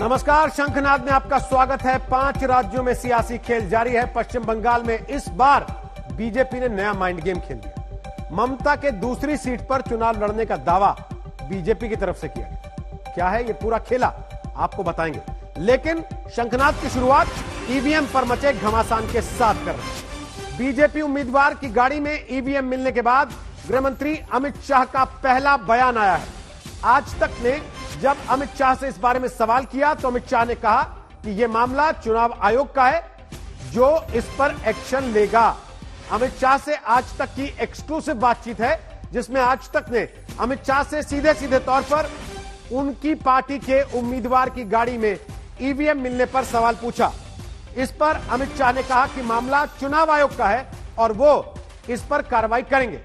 नमस्कार, शंखनाद में आपका स्वागत है। 5 राज्यों में सियासी खेल जारी है। पश्चिम बंगाल में इस बार बीजेपी ने नया माइंड गेम खेल दिया। ममता के दूसरी सीट पर चुनाव लड़ने का दावा बीजेपी की तरफ से किया गया। क्या है ये पूरा खेला, आपको बताएंगे। लेकिन शंखनाद की शुरुआत ईवीएम पर मचे घमासान के साथ कर रहे हैं। बीजेपी उम्मीदवार की गाड़ी में ईवीएम मिलने के बाद गृह मंत्री अमित शाह का पहला बयान आया है। आज तक ने जब अमित शाह से इस बारे में सवाल किया तो अमित शाह ने कहा कि यह मामला चुनाव आयोग का है जो इस पर एक्शन लेगा। अमित शाह से आज तक की एक्सक्लूसिव बातचीत है जिसमें आज तक ने अमित शाह से सीधे सीधे तौर पर उनकी पार्टी के उम्मीदवार की गाड़ी में ईवीएम मिलने पर सवाल पूछा। इस पर अमित शाह ने कहा कि मामला चुनाव आयोग का है और वो इस पर कार्रवाई करेंगे।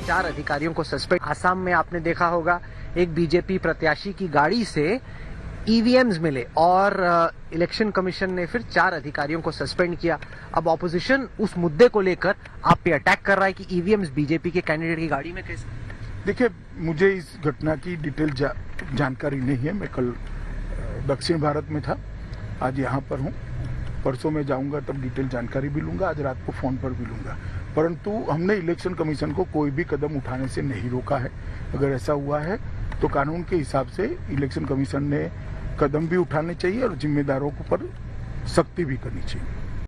4 अधिकारियों को सस्पेंड। आसाम में आपने देखा होगा एक बीजेपी प्रत्याशी की गाड़ी से ईवीएम्स मिले और इलेक्शन कमीशन ने फिर 4 अधिकारियों को सस्पेंड किया। अब ऑपोजिशन उस मुद्दे को लेकर आप पे अटैक कर रहा है कि ईवीएम्स बीजेपी के कैंडिडेट की गाड़ी में कैसे। देखिए, मुझे इस घटना की डिटेल जानकारी नहीं है। मैं कल दक्षिण भारत में था, आज यहाँ पर हूँ। परसों में जाऊंगा तब डिटेल जानकारी भी लूंगा, आज रात को फोन पर भी लूंगा। परंतु हमने इलेक्शन कमीशन को कोई भी कदम उठाने से नहीं रोका है। अगर ऐसा हुआ है तो कानून के हिसाब से इलेक्शन कमीशन ने कदम भी उठाने चाहिए और जिम्मेदारों पर सख्ती भी करनी चाहिए।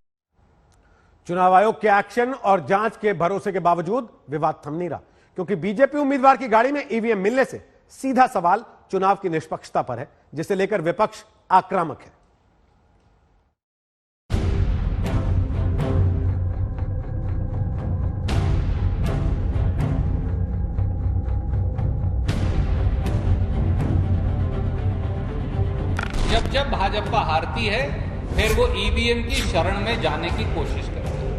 चुनाव आयोग के एक्शन और जांच के भरोसे के बावजूद विवाद थम नहीं रहा, क्योंकि बीजेपी उम्मीदवार की गाड़ी में ईवीएम मिलने से सीधा सवाल चुनाव की निष्पक्षता पर है, जिसे लेकर विपक्ष आक्रामक है। जब भाजपा हारती है फिर वो ईवीएम की शरण में जाने की कोशिश करती है।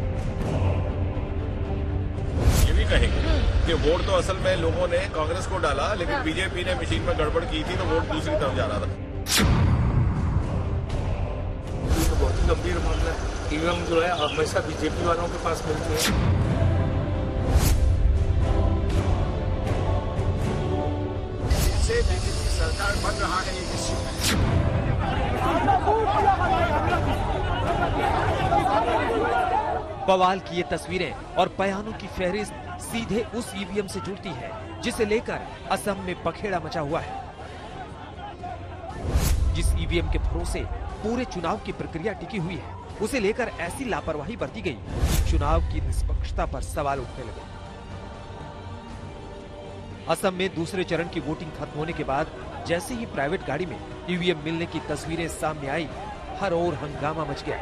ये भी कहेंगे कि वोट तो असल में लोगों ने कांग्रेस को डाला, लेकिन बीजेपी ने मशीन में गड़बड़ की थी तो वोट दूसरी तरफ जा रहा था। ये तो बहुत ही गंभीर मामला है। ईवीएम जो है हमेशा बीजेपी वालों के पास मिलती है। इससे बीजेपी सरकार बन रहा है ये बवाल की ये तस्वीरें और बयानों की फहरिस्त सीधे उस ईवीएम से जुड़ती है जिसे लेकर असम में पखेड़ा मचा हुआ है। जिस ईवीएम के भरोसे पूरे चुनाव की प्रक्रिया टिकी हुई है, उसे लेकर ऐसी लापरवाही बरती गई कि चुनाव की निष्पक्षता पर सवाल उठने लगे। असम में दूसरे चरण की वोटिंग खत्म होने के बाद जैसे ही प्राइवेट गाड़ी में ईवीएम मिलने की तस्वीरें सामने आई, हर ओर हंगामा मच गया।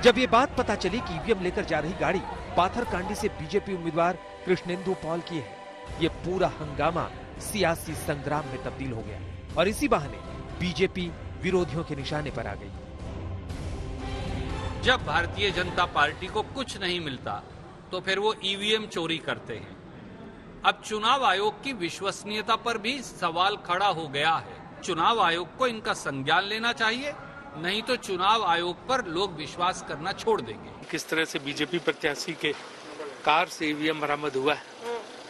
जब ये बात पता चली कि ईवीएम लेकर जा रही गाड़ी पाथरकांडी से बीजेपी उम्मीदवार कृष्णेंदु पॉल की है, ये पूरा हंगामा सियासी संग्राम में तब्दील हो गया और इसी बहाने बीजेपी विरोधियों के निशाने पर आ गई। जब भारतीय जनता पार्टी को कुछ नहीं मिलता तो फिर वो ईवीएम चोरी करते हैं। अब चुनाव आयोग की विश्वसनीयता पर भी सवाल खड़ा हो गया है। चुनाव आयोग को इनका संज्ञान लेना चाहिए, नहीं तो चुनाव आयोग पर लोग विश्वास करना छोड़ देंगे। किस तरह से बीजेपी प्रत्याशी के कार से ईवीएम बरामद हुआ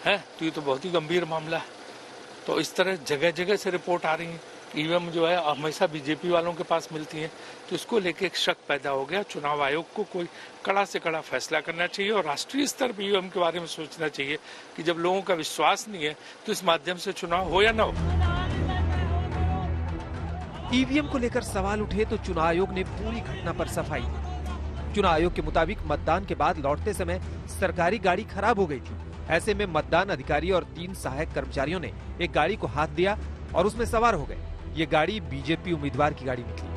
है तो ये तो बहुत ही गंभीर मामला है। तो इस तरह जगह जगह से रिपोर्ट आ रही है। ईवीएम जो है हमेशा बीजेपी वालों के पास मिलती है, तो इसको लेके एक शक पैदा हो गया। चुनाव आयोग को कोई कड़ा से कड़ा फैसला करना चाहिए और राष्ट्रीय स्तर पर ईवीएम के बारे में सोचना चाहिए कि जब लोगों का विश्वास नहीं है तो इस माध्यम से चुनाव हो या ना हो। ईवीएम को लेकर सवाल उठे तो चुनाव आयोग ने पूरी घटना पर सफाई दी। चुनाव आयोग के मुताबिक मतदान के बाद लौटते समय सरकारी गाड़ी खराब हो गई थी। ऐसे में मतदान अधिकारी और 3 सहायक कर्मचारियों ने एक गाड़ी को हाथ दिया और उसमें सवार हो गए। ये गाड़ी बीजेपी उम्मीदवार की गाड़ी निकली।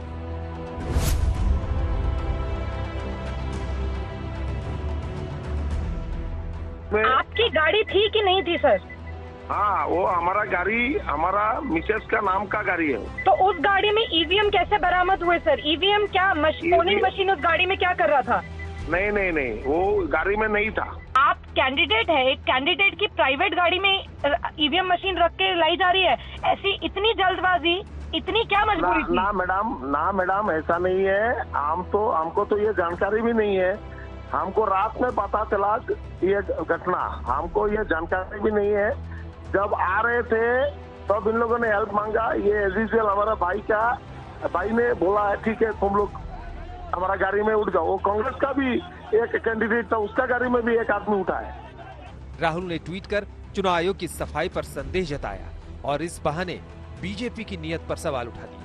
आपकी गाड़ी थी कि नहीं थी सर? हाँ, वो हमारा गाड़ी, हमारा मिसेस का नाम का गाड़ी है। तो उस गाड़ी में ईवीएम कैसे बरामद हुए सर? ईवीएम क्या पोलिंग मशीन उस गाड़ी में क्या कर रहा था? नहीं, वो गाड़ी में नहीं था। आप कैंडिडेट है, एक कैंडिडेट की प्राइवेट गाड़ी में ईवीएम मशीन रख के लाई जा रही है। ऐसी इतनी जल्दबाजी, इतनी क्या मजबूरी थी? ना मैडम ऐसा नहीं है। हमको तो ये जानकारी भी नहीं है। हमको रात में पता चला ये घटना, हमको ये जानकारी भी नहीं है। जब आ रहे थे तब इन लोगों ने हेल्प मांगा। ये एज यूजुअल हमारा भाई ने बोला है ठीक है तुम लोग हमारा गाड़ी में उठ जाओ। वो कांग्रेस का भी एक कैंडिडेट था, उसका गाड़ी में भी एक आदमी उठा है। राहुल ने ट्वीट कर चुनाव आयोग की सफाई पर संदेह जताया और इस बहाने बीजेपी की नीयत पर सवाल उठा दिए।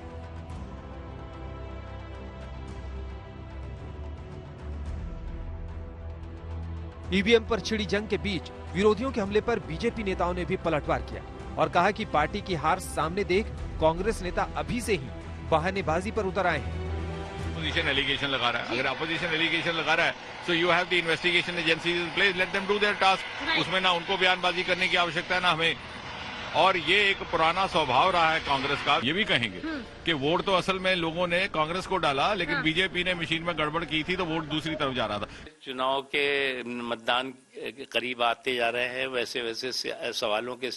ईवीएम पर छिड़ी जंग के बीच विरोधियों के हमले पर बीजेपी नेताओं ने भी पलटवार किया और कहा कि पार्टी की हार सामने देख कांग्रेस नेता अभी से ही बहानेबाजी पर उतर आए हैं। अपोजिशन एलिगेशन लगा रहा है, अगर अपोजिशन एलिगेशन लगा रहा है तो you have the investigation agencies in place, let them do their task. उसमें ना उनको बयानबाजी करने की आवश्यकता है ना हमें। और ये एक पुराना स्वभाव रहा है कांग्रेस का। ये भी कहेंगे कि वोट तो असल में लोगों ने कांग्रेस को डाला, लेकिन बीजेपी ने मशीन में गड़बड़ की थी तो वोट दूसरी तरफ जा रहा था। चुनाव के मतदान करीब आते जा रहे हैं, वैसे वैसे सवालों के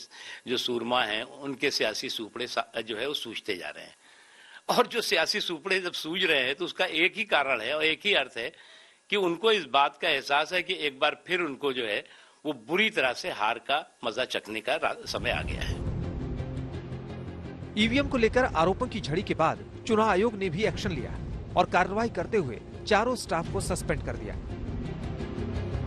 जो सूरमा हैं उनके सियासी सूपड़े जो है वो सूझते जा रहे हैं। और जो सियासी सूपड़े जब सूझ रहे हैं तो उसका एक ही कारण है और एक ही अर्थ है कि उनको इस बात का एहसास है कि एक बार फिर उनको जो है वो बुरी तरह से हार का मजा चखने का समय आ गया है। ईवीएम को लेकर आरोपों की झड़ी के बाद चुनाव आयोग ने भी एक्शन लिया और कार्रवाई करते हुए चारों स्टाफ को सस्पेंड कर दिया।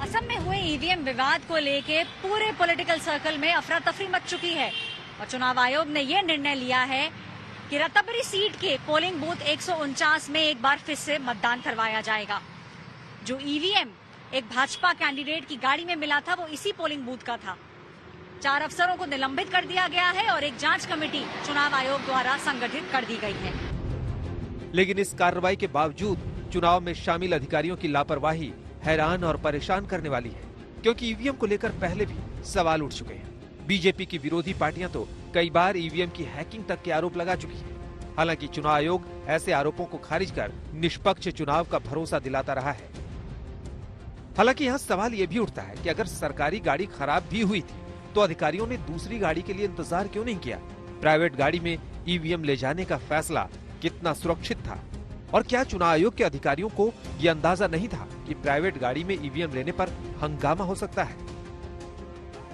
असम में हुए ईवीएम विवाद को लेकर पूरे पॉलिटिकल सर्कल में अफरा तफरी मच चुकी है और चुनाव आयोग ने यह निर्णय लिया है कि रत्ताबरी सीट के पोलिंग बूथ 149 में एक बार फिर से मतदान करवाया जाएगा। जो ईवीएम एक भाजपा कैंडिडेट की गाड़ी में मिला था वो इसी पोलिंग बूथ का था। 4 अफसरों को निलंबित कर दिया गया है और एक जांच कमेटी चुनाव आयोग द्वारा संगठित कर दी गई है। लेकिन इस कार्रवाई के बावजूद चुनाव में शामिल अधिकारियों की लापरवाही हैरान और परेशान करने वाली है, क्योंकि ईवीएम को लेकर पहले भी सवाल उठ चुके हैं। बीजेपी की विरोधी पार्टियां तो कई बार ईवीएम की हैकिंग तक के आरोप लगा चुकी है। हालांकि चुनाव आयोग ऐसे आरोपों को खारिज कर निष्पक्ष चुनाव का भरोसा दिलाता रहा है। हालांकि यहाँ सवाल ये भी उठता है कि अगर सरकारी गाड़ी खराब भी हुई थी तो अधिकारियों ने दूसरी गाड़ी के लिए इंतजार क्यों नहीं किया? प्राइवेट गाड़ी में ईवीएम ले जाने का फैसला कितना सुरक्षित था? और क्या चुनाव आयोग के अधिकारियों को ये अंदाजा नहीं था कि प्राइवेट गाड़ी में ईवीएम लेने पर हंगामा हो सकता है?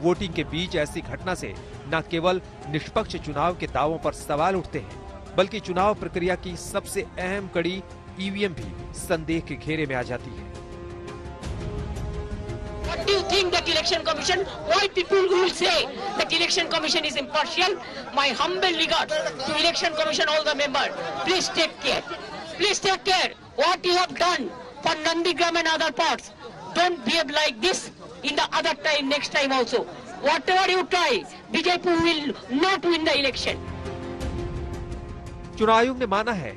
वोटिंग के बीच ऐसी घटना से न केवल निष्पक्ष चुनाव के दावों पर सवाल उठते हैं, बल्कि चुनाव प्रक्रिया की सबसे अहम कड़ी ईवीएम भी संदेह के घेरे में आ जाती है। What do you think that election commission? Why people will say that election commission is impartial? My humble regard to election commission, all the members. Please take care. Please take care. What you have done for Nandigram and other parts, don't behave like this in the other time, next time also. Whatever you try, BJP will not win the election. चुनाव आयोग ने माना है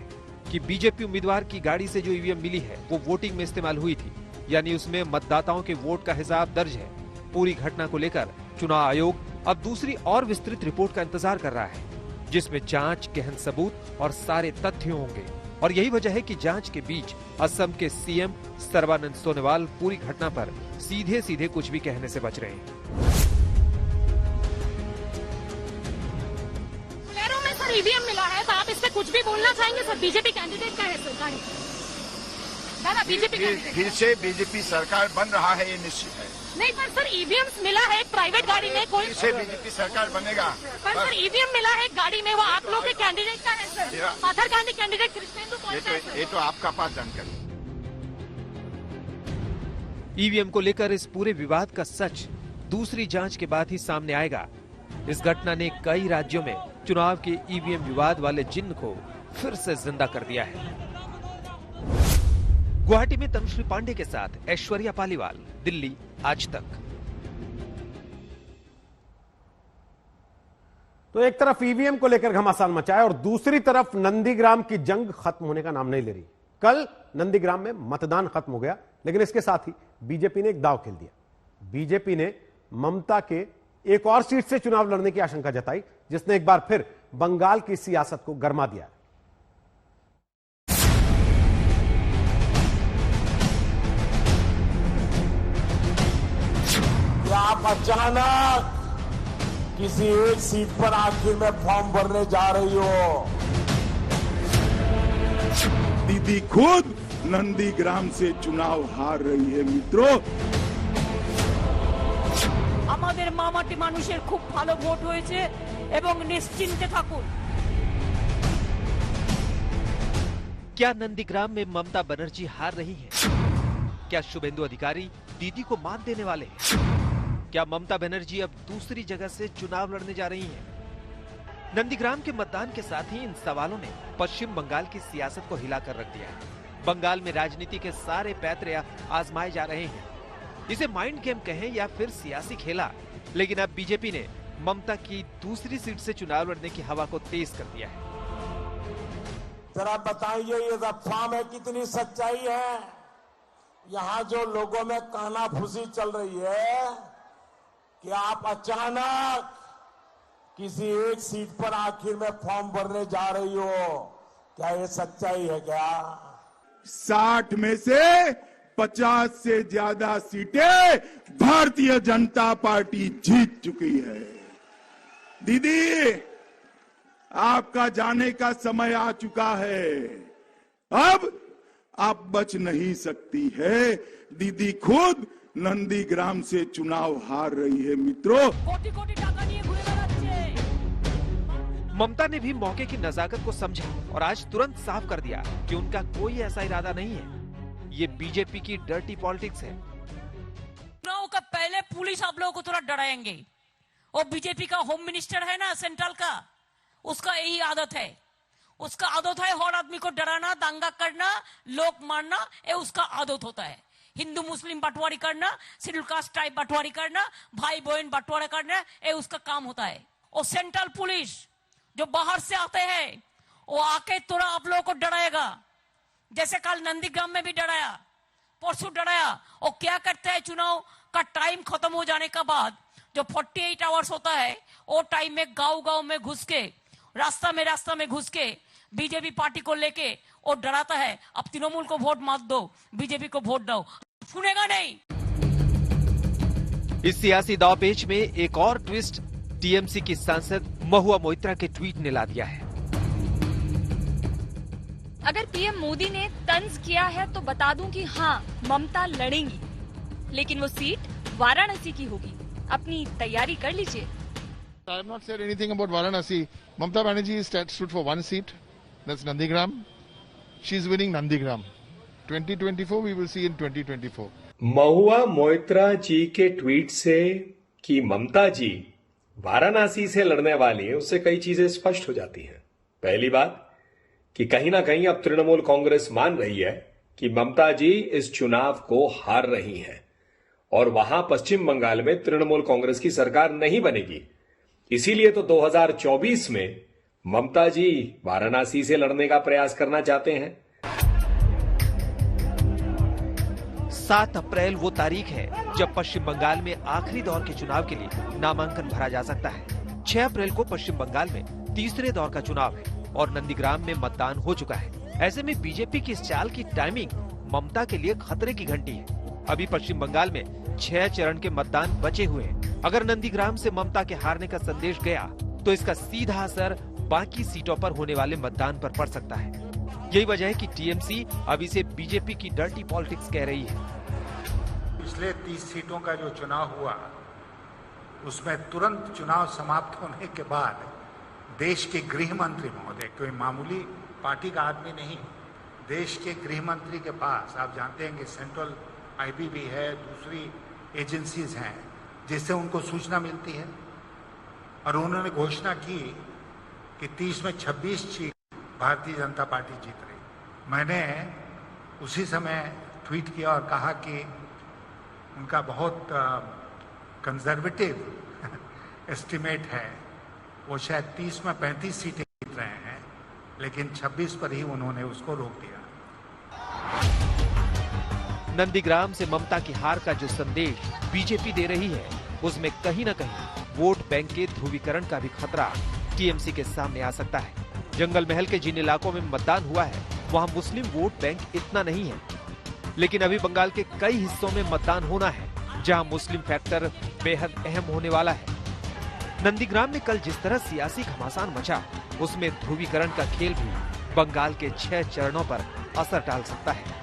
कि BJP उम्मीदवार की गाड़ी से जो ईवीएम मिली है वो वोटिंग में इस्तेमाल हुई थी, यानी उसमें मतदाताओं के वोट का हिसाब दर्ज है। पूरी घटना को लेकर चुनाव आयोग अब दूसरी और विस्तृत रिपोर्ट का इंतजार कर रहा है, जिसमें जांच, गहन सबूत और सारे तथ्य होंगे। और यही वजह है कि जांच के बीच असम के सीएम सर्बानंद सोनोवाल पूरी घटना पर सीधे सीधे कुछ भी कहने से बच रहे हैं। शहरों में सर ईवीएम मिला है तो आप इस पे कुछ भी बोलना चाहेंगे? सर बीजेपी कैंडिडेट का है सर बीजेपी फिर से बीजेपी सरकार बन रहा है, ये निश्चित है। नहीं पर सर ईवीएम मिला है एक प्राइवेट गाड़ी में, कोई फिर से बीजेपी सरकार बनेगा। पर सर ईवीएम मिला है एक गाड़ी में, वो आप लोग के कैंडिडेट का है सर। पाथर गांधी कैंडिडेट कृष्णेंदु कौन सा है? ये तो आपका पास जानकारी। ईवीएम को लेकर इस पूरे विवाद का सच दूसरी जांच के बाद ही सामने आएगा। इस घटना ने कई राज्यों में चुनाव के ईवीएम विवाद वाले जिन्न को फिर से जिंदा कर दिया है। गुवाहाटी में तनुश्री पांडे के साथ ऐश्वर्या पालीवाल, दिल्ली आज तक। तो एक तरफ ईवीएम को लेकर घमासान मचा है और दूसरी तरफ नंदीग्राम की जंग खत्म होने का नाम नहीं ले रही। कल नंदीग्राम में मतदान खत्म हो गया, लेकिन इसके साथ ही बीजेपी ने एक दांव खेल दिया। बीजेपी ने ममता के एक और सीट से चुनाव लड़ने की आशंका जताई, जिसने एक बार फिर बंगाल की सियासत को गरमा दिया। आप अचानक किसी एक सीट पर आखिर में फॉर्म भरने जा रही हो। दीदी खुद नंदीग्राम से चुनाव हार रही है। मित्रों, আমাদের মামাটি মানুষের খুব ভালো ভোট হয়েছে এবং নিশ্চিন্তে থাকুন। क्या नंदीग्राम में ममता बनर्जी हार रही हैं? क्या शुभेंदु अधिकारी दीदी को मान देने वाले हैं? क्या ममता बनर्जी अब दूसरी जगह से चुनाव लड़ने जा रही हैं? नंदीग्राम के मतदान के साथ ही इन सवालों ने पश्चिम बंगाल की सियासत को हिलाकर रख दिया है। बंगाल में राजनीति के सारे पैतरे आजमाए जा रहे हैं। इसे माइंड गेम कहें या फिर सियासी खेला, लेकिन अब बीजेपी ने ममता की दूसरी सीट से चुनाव लड़ने की हवा को तेज कर दिया है। जरा बताइए ये अफवाह में कितनी सच्चाई है? यहाँ जो लोगों में कानाफूसी चल रही है कि आप अचानक किसी एक सीट पर आखिर में फॉर्म भरने जा रही हो, क्या ये सच्चाई है क्या? 60 में से 50 से ज्यादा सीटें भारतीय जनता पार्टी जीत चुकी है। दीदी, आपका जाने का समय आ चुका है। अब आप बच नहीं सकती है। दीदी खुद नंदीग्राम से चुनाव हार रही है। मित्रों, कोटि-कोटि टाका निये घुरे बेड़ाচ্ছে। ममता ने भी मौके की नजाकत को समझा और आज तुरंत साफ कर दिया कि उनका कोई ऐसा इरादा नहीं है। ये बीजेपी की डर्टी पॉलिटिक्स है। चुनाव का पहले पुलिस आप लोगों को थोड़ा डराएंगे। वो बीजेपी का होम मिनिस्टर है ना सेंट्रल का, उसका यही आदत है। उसका आदत है हर आदमी को डराना, दंगा करना, लोग मारना, ये उसका आदत होता है। हिंदू मुस्लिम बंटवारी करना, शेड्यूल कास्ट टाइप बंटवारी करना, भाई बहन बंटवारा करना, ये उसका काम होता है। और सेंट्रल पुलिस जो बाहर से आते हैं वो आके थोड़ा आप लोगों को डराएगा, जैसे कल नंदीग्राम में भी डराया, परसों डराया। और क्या करते हैं, चुनाव का टाइम खत्म हो जाने के बाद जो 48 आवर्स होता है वो टाइम में गांव-गांव में घुस के, रास्ता में घुस के बीजेपी पार्टी को लेके और डराता है, अब तृणमूल को वोट मत दो, बीजेपी को वोट दो। सुनेगा नहीं। इस सियासी दांवपेच में एक और ट्विस्ट टीएमसी की सांसद महुआ मोइत्रा के ट्वीट ने ला दिया है। अगर पीएम मोदी ने तंज किया है तो बता दूं कि हाँ, ममता लड़ेंगी, लेकिन वो सीट वाराणसी की होगी। अपनी तैयारी कर लीजिए। I have not said anything about Varanasi. Mamata Banerjee stood for one seat. That's Nandigram. She's winning Nandigram. 2024 we will see in 2024. Mahua Moitra जी के ट्वीट से कि ममता जी वाराणसी से लड़ने वाली हैं, उससे कई चीजें स्पष्ट हो जाती हैं। पहली बात कि कहीं ना कहीं अब तृणमूल कांग्रेस मान रही है कि ममता जी इस चुनाव को हार रही हैं और वहां पश्चिम बंगाल में तृणमूल कांग्रेस की सरकार नहीं बनेगी। इसीलिए तो 2024 में ममता जी वाराणसी से लड़ने का प्रयास करना चाहते हैं। 7 अप्रैल वो तारीख है जब पश्चिम बंगाल में आखिरी दौर के चुनाव के लिए नामांकन भरा जा सकता है। 6 अप्रैल को पश्चिम बंगाल में तीसरे दौर का चुनाव है और नंदीग्राम में मतदान हो चुका है। ऐसे में बीजेपी की इस चाल की टाइमिंग ममता के लिए खतरे की घंटी है। अभी पश्चिम बंगाल में 6 चरण के मतदान बचे हुए हैं। अगर नंदीग्राम से ममता के हारने का संदेश गया तो इसका सीधा असर बाकी सीटों पर होने वाले मतदान पर पड़ सकता है। यही वजह है कि टीएमसी अब इसे बीजेपी की डर्टी पॉलिटिक्स कह रही है। पिछले 30 सीटों का जो चुनाव हुआ उसमें तुरंत चुनाव समाप्त होने के बाद देश के गृह मंत्री महोदय, कोई मामूली पार्टी का आदमी नहीं, देश के गृह मंत्री के पास आप जानते हैं कि सेंट्रल आईबीबी है, दूसरी एजेंसीज हैं जिससे उनको सूचना मिलती है, और उन्होंने घोषणा की कि 30 में 26 सीट भारतीय जनता पार्टी जीत रही। मैंने उसी समय ट्वीट किया और कहा कि उनका बहुत कंजर्वेटिव एस्टिमेट है, वो शायद 30 में 35 सीटें जीत रहे हैं, लेकिन 26 पर ही उन्होंने उसको रोक दिया। नंदीग्राम से ममता की हार का जो संदेश बीजेपी दे रही है, उसमें कहीं न कहीं वोट बैंक के ध्रुवीकरण का भी खतरा टीएमसी के सामने आ सकता है। जंगल महल के जिन इलाकों में मतदान हुआ है वहां मुस्लिम वोट बैंक इतना नहीं है, लेकिन अभी बंगाल के कई हिस्सों में मतदान होना है जहां मुस्लिम फैक्टर बेहद अहम होने वाला है। नंदीग्राम में कल जिस तरह सियासी घमासान मचा, उसमें ध्रुवीकरण का खेल भी बंगाल के 6 चरणों पर असर डाल सकता है।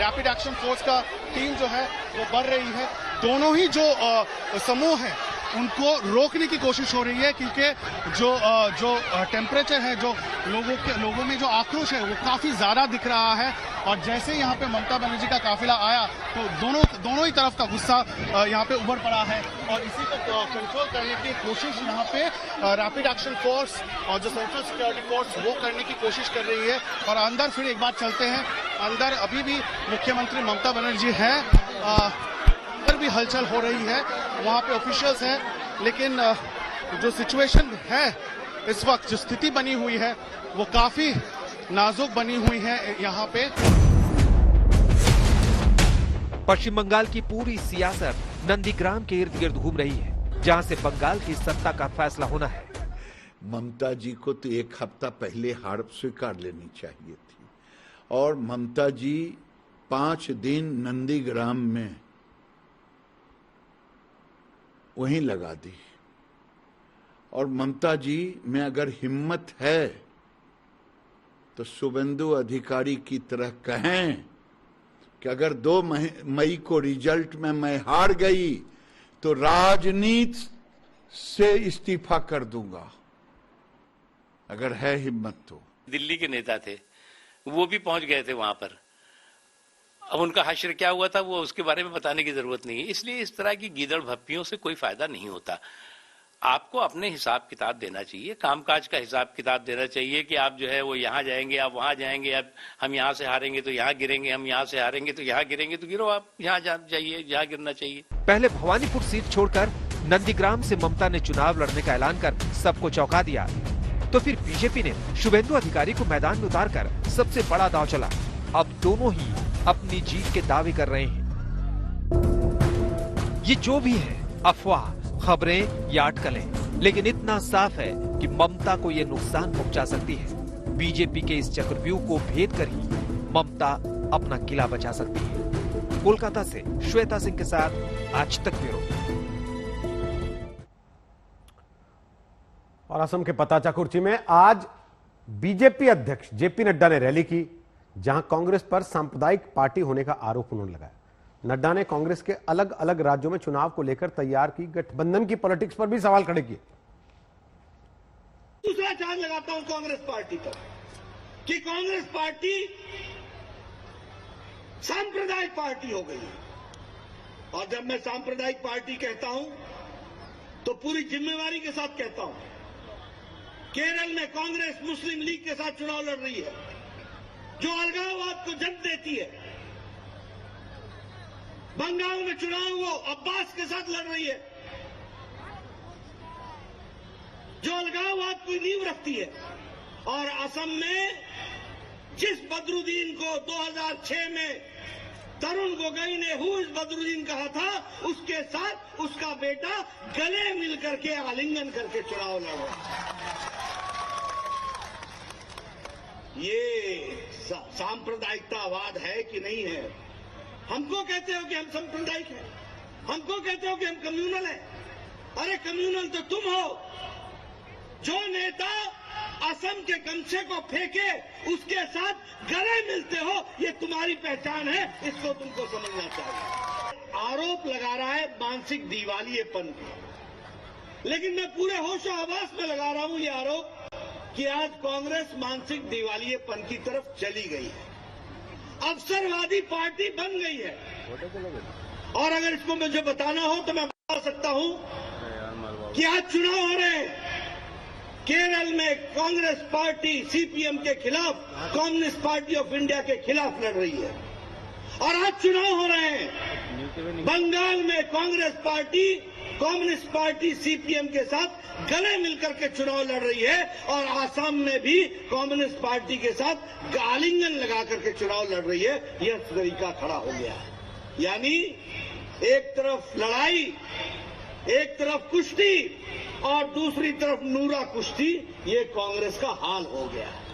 रैपिड एक्शन फोर्स का टीम जो है वो बढ़ रही है। दोनों ही जो समूह हैं उनको रोकने की कोशिश हो रही है, क्योंकि जो टेम्परेचर है, जो लोगों में जो आक्रोश है वो काफी ज्यादा दिख रहा है। और जैसे यहाँ पे ममता बनर्जी का काफिला आया तो दोनों ही तरफ का गुस्सा यहाँ पे उभर पड़ा है और इसी को कंट्रोल करने की कोशिश यहाँ पे रैपिड एक्शन फोर्स और जो सेंट्रल सिक्योरिटी फोर्स वो करने की कोशिश कर रही है। और अंदर फिर एक बार चलते हैं, अंदर अभी भी मुख्यमंत्री ममता बनर्जी है, अंदर भी हलचल हो रही है, वहाँ पे ऑफिशियल्स हैं, लेकिन जो सिचुएशन है इस वक्त, जो स्थिति बनी हुई है वो काफी नाजुक बनी हुई है यहाँ पे। पश्चिम बंगाल की पूरी सियासत नंदीग्राम के इर्द गिर्द घूम रही है, जहाँ से बंगाल की सत्ता का फैसला होना है। ममता जी को तो एक हफ्ता पहले हार स्वीकार लेनी चाहिए थी और ममता जी 5 दिन नंदीग्राम में वहीं लगा दी। और ममता जी में अगर हिम्मत है तो शुभेंदु अधिकारी की तरह कहें कि अगर 2 मई को रिजल्ट में मैं हार गई तो राजनीति से इस्तीफा कर दूंगा, अगर है हिम्मत तो। दिल्ली के नेता थे, वो भी पहुंच गए थे वहां पर। अब उनका हश्र क्या हुआ था वो उसके बारे में बताने की जरूरत नहीं है। इसलिए इस तरह की गीदड़ भप्पियों से कोई फायदा नहीं होता। आपको अपने हिसाब किताब देना चाहिए, कामकाज का हिसाब किताब देना चाहिए कि आप जो है वो यहाँ जाएंगे, आप वहां जाएंगे, अब हम यहाँ से हारेंगे तो यहाँ गिरेंगे, हम यहाँ से हारेंगे तो यहाँ गिरेंगे, तो गिरो आप यहाँ जाइए जहाँ गिरना चाहिए। पहले भवानीपुर सीट छोड़कर नंदीग्राम से ममता ने चुनाव लड़ने का ऐलान कर सबको चौंका दिया, तो फिर बीजेपी ने शुभेंदु अधिकारी को मैदान में उतारकर सबसे बड़ा दांव चला। अब दोनों ही अपनी जीत के दावे कर रहे हैं। ये जो भी है, अफवाह, खबरें या अटकलें, लेकिन इतना साफ है कि ममता को ये नुकसान पहुंचा सकती है। बीजेपी के इस चक्रव्यूह को भेद कर ही ममता अपना किला बचा सकती है। कोलकाता से श्वेता सिंह के साथ आज तक ब्यूरो। और असम के पताचाकुर्ची में आज बीजेपी अध्यक्ष जेपी नड्डा ने रैली की, जहां कांग्रेस पर सांप्रदायिक पार्टी होने का आरोप उन्होंने लगाया। नड्डा ने कांग्रेस के अलग अलग राज्यों में चुनाव को लेकर तैयार की गठबंधन की पॉलिटिक्स पर भी सवाल खड़े किए। दूसरा चार्ज लगाता हूं कांग्रेस पार्टी पर कि कांग्रेस पार्टी सांप्रदायिक पार्टी हो गई। और जब मैं सांप्रदायिक पार्टी कहता हूं तो पूरी जिम्मेवारी के साथ कहता हूं। केरल में कांग्रेस मुस्लिम लीग के साथ चुनाव लड़ रही है, जो अलगाववाद को जन्म देती है। बंगाल में चुनाव वो अब्बास के साथ लड़ रही है, जो अलगाववाद की नींव रखती है। और असम में जिस बदरुद्दीन को 2006 में तरुण गोगोई ने हु इज बदरुद्दीन कहा था, उसके साथ उसका बेटा गले मिलकर के आलिंगन करके चुनाव लड़ रहा है। ये सांप्रदायिकतावाद है कि नहीं है? हमको कहते हो कि हम सांप्रदायिक हैं, हमको कहते हो कि हम कम्युनल हैं। अरे कम्युनल तो तुम हो। जो नेता असम के गमछे को फेंके उसके साथ गले मिलते हो, ये तुम्हारी पहचान है, इसको तुमको समझना चाहिए। आरोप लगा रहा है मानसिक दिवालियेपन की, लेकिन मैं पूरे होशो हवास में लगा रहा हूं ये आरोप कि आज कांग्रेस मानसिक दिवालियेपन की तरफ चली गई है, अवसरवादी पार्टी बन गई है। और अगर इसको मुझे बताना हो तो मैं बता सकता हूं कि आज चुनाव हो रहे हैं। केरल में कांग्रेस पार्टी सीपीएम के खिलाफ कम्युनिस्ट पार्टी ऑफ इंडिया के खिलाफ लड़ रही है, और आज चुनाव हो रहे हैं। बंगाल में Congress party communist party CPM के साथ गले मिलकर के चुनाव लड़ रही है, और आसाम में भी कम्युनिस्ट पार्टी के साथ आलिंगन लगा करके चुनाव लड़ रही है। यह तरीका खड़ा हो गया है। यानी एक तरफ लड़ाई, एक तरफ कुश्ती और दूसरी तरफ नूरा कुश्ती, ये कांग्रेस का हाल हो गया है।